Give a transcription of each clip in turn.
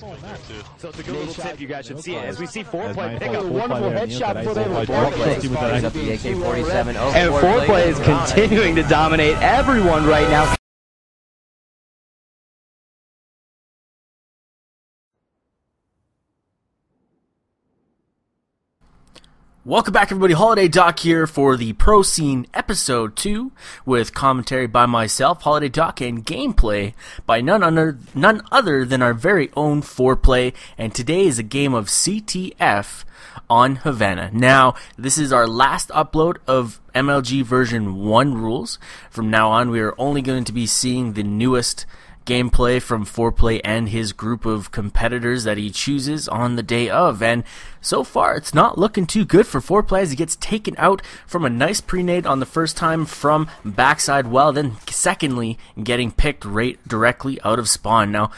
So it's a good little tip you guys should see. As we see FoRePLayy pick up a wonderful headshot before they were AK-47. And FoRePLayy is continuing to dominate everyone right now. Welcome back, everybody. HolidayDoc here for the Pro Scene Episode 2 with commentary by myself, HolidayDoc, and gameplay by none other than our very own FoRePLayy. And today is a game of CTF on Havana. Now, this is our last upload of MLG version 1 rules. From now on, we are only going to be seeing the newest gameplay from FoRePLayy and his group of competitors that he chooses on the day of, and so far it's not looking too good for FoRePLayy as he gets taken out from a nice pre-nade on the first time from backside well, then secondly getting picked right directly out of spawn. Now,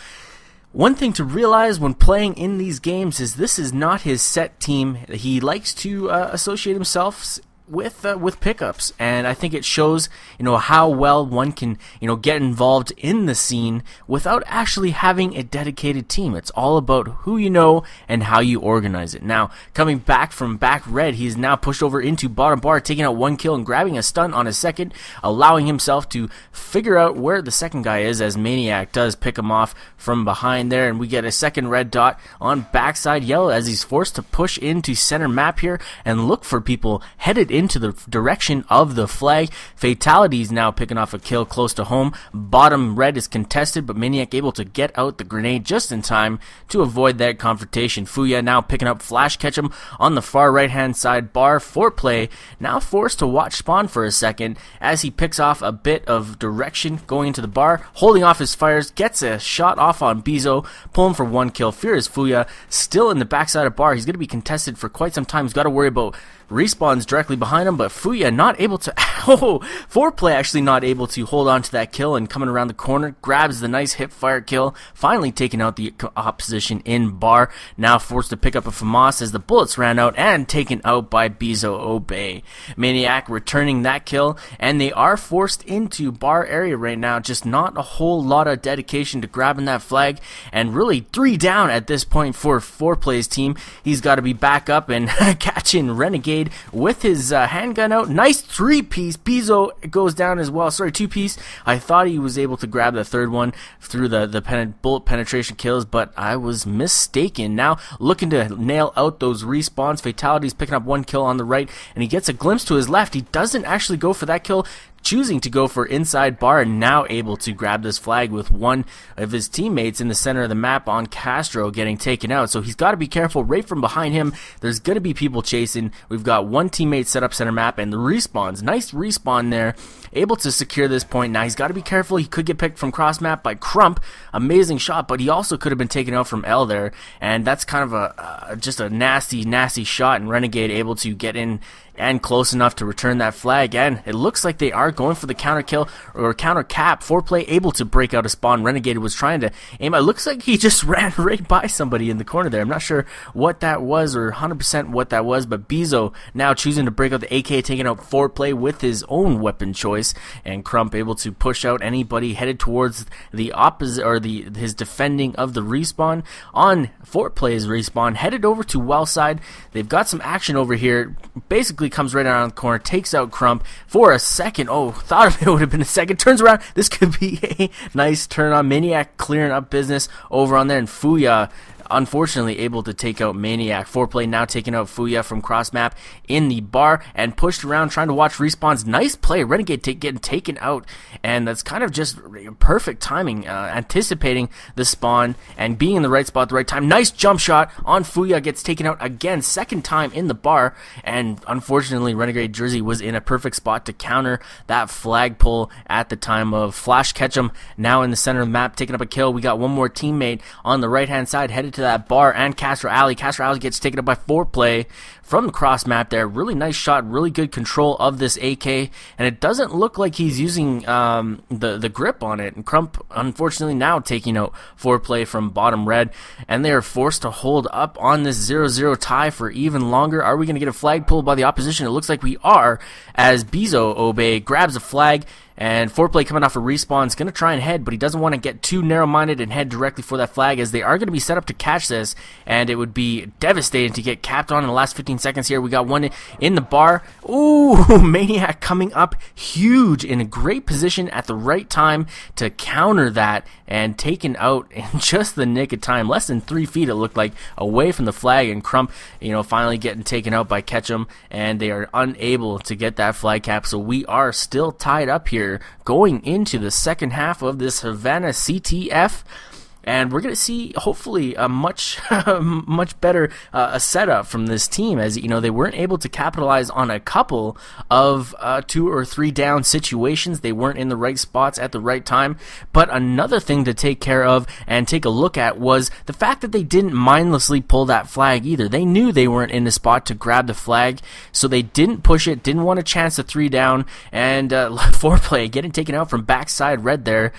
one thing to realize when playing in these games is this is not his set team. He likes to associate himself with pickups, and I think it shows, how well one can, get involved in the scene without actually having a dedicated team. It's all about who you know and how you organize it. Now, coming back from back red, he's now pushed over into bottom bar, taking out one kill and grabbing a stun on a second, allowing himself to figure out where the second guy is, as Maniac does pick him off from behind there, and we get a second red dot on backside yellow as he's forced to push into center map here and look for people headed into the direction of the flag. Fatalities now picking off a kill close to home. Bottom red is contested, but Maniac able to get out the grenade just in time to avoid that confrontation. Fuya now picking up Flash Ketchum on the far right hand side bar. FoRePLayy now forced to watch spawn for a second as he picks off a bit of direction going into the bar, holding off his fires, gets a shot off on Bizo, pulling for one kill. Fear is Fuya still in the backside of bar. He's going to be contested for quite some time. He's got to worry about respawns directly behind him, but Fuya not able to FoRePLayy actually not able to hold on to that kill, and coming around the corner grabs the nice hip fire kill, finally taking out the opposition in bar. Now forced to pick up a FAMAS as the bullets ran out and taken out by Bizo Obey. Maniac returning that kill, and they are forced into bar area right now. Just not a whole lot of dedication to grabbing that flag, and really 3 down at this point for FoRePLayy's team. He's got to be back up and catching Renegade with his handgun out. Nice 3-piece. Bizo goes down as well. Sorry, 2-piece. I thought he was able to grab the third one through the bullet penetration kills, but I was mistaken. Now looking to nail out those respawns. Fatalities picking up one kill on the right, and he gets a glimpse to his left. He doesn't actually go for that kill, choosing to go for inside bar, and now able to grab this flag with one of his teammates in the center of the map on Castro getting taken out. So he's got to be careful right from behind him. There's going to be people chasing. We've got one teammate set up center map, and the respawns, nice respawn there, able to secure this point. Now he's got to be careful. He could get picked from cross map by Crump. Amazing shot, but he also could have been taken out from L there, and that's kind of just a nasty shot, and Renegade able to get in and close enough to return that flag, and it looks like they are going for the counter kill or counter cap. FoRePLayy able to break out a spawn. Renegade was trying to aim. It looks like he just ran right by somebody in the corner there. I'm not sure what that was or 100% what that was, but Bizo now choosing to break out the AK, taking out FoRePLayy with his own weapon choice, and Crump able to push out anybody headed towards the opposite or his defending of the respawn. On FoRePLayy's respawn, headed over to well side. They've got some action over here. Basically comes right around the corner, takes out Crump for a second. Oh, thought it would have been a second. Turns around. This could be a nice turn on. Maniac clearing up business over on there, and Fuya unfortunately able to take out Maniac. FoRePLayy now taking out Fuya from cross map in the bar and pushed around trying to watch respawns. Nice play. Renegade getting taken out, and that's kind of just perfect timing, anticipating the spawn and being in the right spot at the right time. Nice jump shot on Fuya, gets taken out again, second time in the bar, and unfortunately Renegade Jersey was in a perfect spot to counter that flag pull at the time of Flash Ketchum now in the center of the map, taking up a kill. We got one more teammate on the right hand side headed to that bar, and Castro Alley. Castro Alley gets taken up by FoRePLayy from the cross map there. Really nice shot, really good control of this AK, and it doesn't look like he's using the grip on it. And Crump unfortunately now taking out FoRePLayy from bottom red, and they are forced to hold up on this 0-0 tie for even longer. Are we going to get a flag pulled by the opposition? It looks like we are, as Bizo Obey grabs a flag And FoRePLayy coming off a respawn is going to try and head, but he doesn't want to get too narrow-minded and head directly for that flag, as they are going to be set up to catch this, and it would be devastating to get capped on in the last 15 seconds here. We got one in the bar. Ooh, Maniac coming up huge in a great position at the right time to counter that, and taken out in just the nick of time. Less than 3 feet, it looked like, away from the flag, and Crump, finally getting taken out by Ketchum, and they are unable to get that flag cap. So we are still tied up here going into the second half of this Havana CTF. And we're going to see, hopefully, a much better a setup from this team, as they weren't able to capitalize on a couple of 2 or 3 down situations. They weren't in the right spots at the right time. But another thing to take care of and take a look at was the fact that they didn't mindlessly pull that flag either. They knew they weren't in the spot to grab the flag, so they didn't push it, didn't want a chance to 3 down, and FoRePLayy getting taken out from backside red there.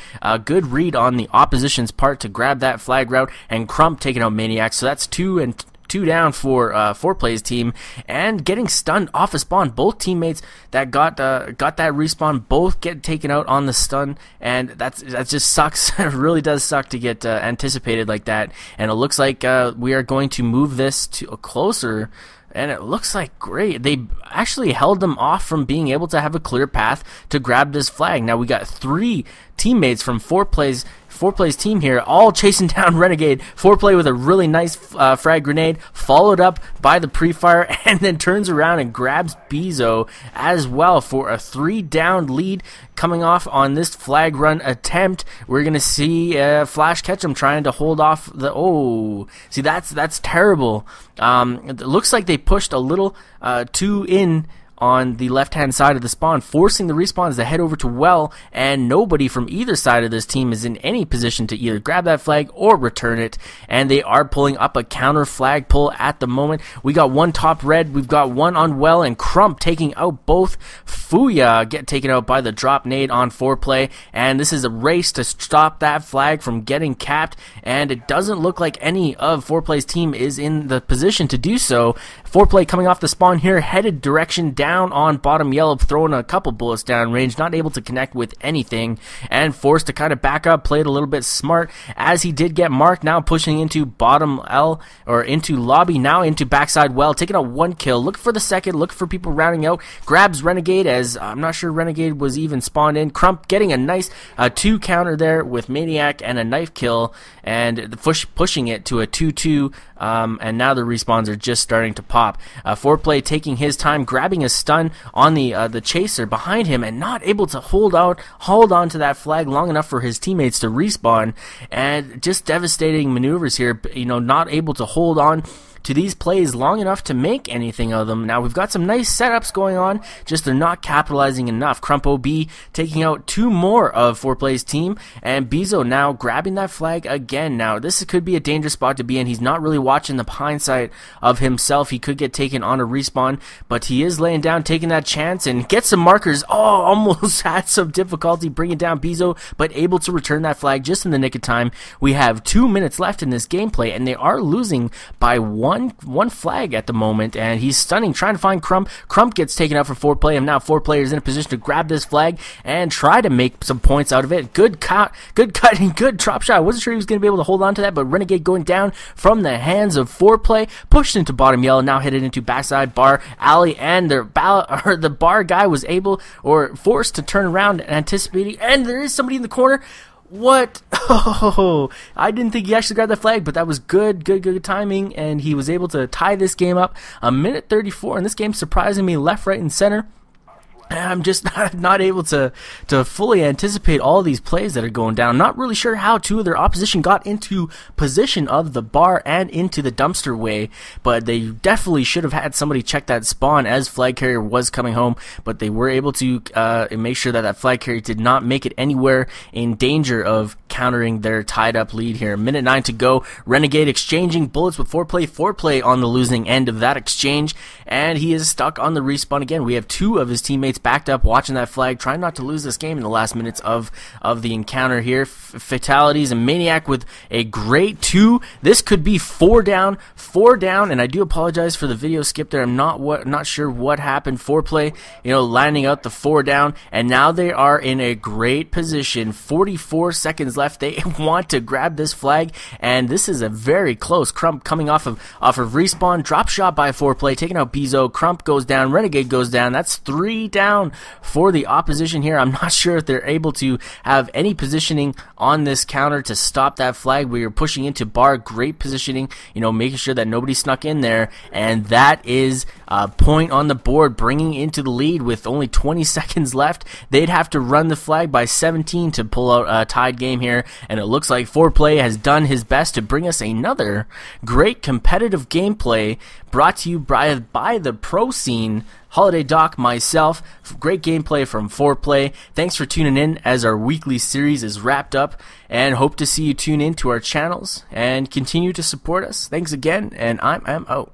Good read on the opposition's part to grab that flag route, and Crump taking out Maniac. So that's 2 down for FoRePLayy's team, and getting stunned off a spawn. Both teammates that got that respawn both get taken out on the stun, and that just sucks. It really does suck to get anticipated like that. And it looks like we are going to move this to a closer. And it looks like great. They actually held them off from being able to have a clear path to grab this flag. Now we got 3 teammates from FoRePLayy's team here, all chasing down Renegade. FoRePLayy with a really nice frag grenade, followed up by the pre-fire, and then turns around and grabs Bezo as well for a 3 down lead. Coming off on this flag run attempt, we're gonna see Flash Ketchum trying to hold off the. Oh, see, that's terrible. It looks like they pushed a little too in on the left-hand side of the spawn, forcing the respawns to head over to well, and nobody from either side of this team is in any position to either grab that flag or return it, and they are pulling up a counter flag pull at the moment. We got one top red, we've got one on well, and Crump taking out both. Fuya get taken out by the drop nade on FoRePLayy, and this is a race to stop that flag from getting capped, and it doesn't look like any of FoRePLayy's team is in the position to do so. FoRePLayy coming off the spawn here, headed direction down on bottom yellow, throwing a couple bullets down range, not able to connect with anything, and forced to kind of back up, played a little bit smart, as he did get marked. Now pushing into bottom L, or into lobby, now into backside well, taking out 1 kill, look for the second, look for people rounding out, grabs Renegade, as I'm not sure Renegade was even spawned in. Crump getting a nice 2 counter there with Maniac and a knife kill, and pushing it to a 2-2, and now the respawns are just starting to pop. FoRePLayy taking his time, grabbing a stun on the chaser behind him, and not able to hold on to that flag long enough for his teammates to respawn, and just devastating maneuvers here, not able to hold on to these plays long enough to make anything of them. Now we've got some nice setups going on, just they're not capitalizing enough. Crump OB taking out 2 more of FoRePLayy's team, and Bezo now grabbing that flag again. Now this could be a dangerous spot to be in. He's not really watching the hindsight of himself. He could get taken on a respawn, but he is laying down, taking that chance, and gets some markers. Oh, almost had some difficulty bringing down Bezo, but able to return that flag just in the nick of time. We have 2 minutes left in this gameplay, and they are losing by one flag at the moment, and he's stunning, trying to find Crump. Crump gets taken out for FoRePLayy, and now FoRePLayy is in a position to grab this flag and try to make some points out of it. Good cut, and good drop shot. I wasn't sure he was going to be able to hold on to that, but Renegade going down from the hands of FoRePLayy, pushed into bottom yellow, now headed into backside bar alley, and the bar guy was able, or forced to turn around, anticipating, and there is somebody in the corner. What? Oh, I didn't think he actually grabbed the flag, but that was good timing, and he was able to tie this game up. 1:34, and this game surprising me left, right, and center. I'm just not able to fully anticipate all these plays that are going down. Not really sure how 2 of their opposition got into position of the bar and into the dumpster way, but they definitely should have had somebody check that spawn as flag carrier was coming home, but they were able to make sure that flag carrier did not make it anywhere in danger of countering their tied up lead here. 1:09 to go. Renegade exchanging bullets with FoRePLayy. FoRePLayy on the losing end of that exchange, and he is stuck on the respawn again. We have 2 of his teammates teammates backed up, watching that flag, trying not to lose this game in the last minutes of the encounter here. Fatalities, and Maniac with a great 2. This could be 4 down, and I do apologize for the video skip there. I'm not sure what happened. FoRePLayy, lining up the 4 down, and now they are in a great position. 44 seconds left. They want to grab this flag, and this is a very close. Crump coming off of respawn, drop shot by FoRePLayy, taking out Bezo. Crump goes down, Renegade goes down. That's 3 down for the opposition here. I'm not sure if they're able to have any positioning on this counter to stop that flag. We are pushing into bar, great positioning, making sure that nobody snuck in there, and that is a point on the board, bringing into the lead with only 20 seconds left. They'd have to run the flag by 17 to pull out a tied game here, and it looks like FoRePLayy has done his best to bring us another great competitive gameplay brought to you by the pro scene. HolidayDoc, myself, great gameplay from FoRePLayy. Thanks for tuning in as our weekly series is wrapped up, and hope to see you tune in to our channels and continue to support us. Thanks again, and I'm out.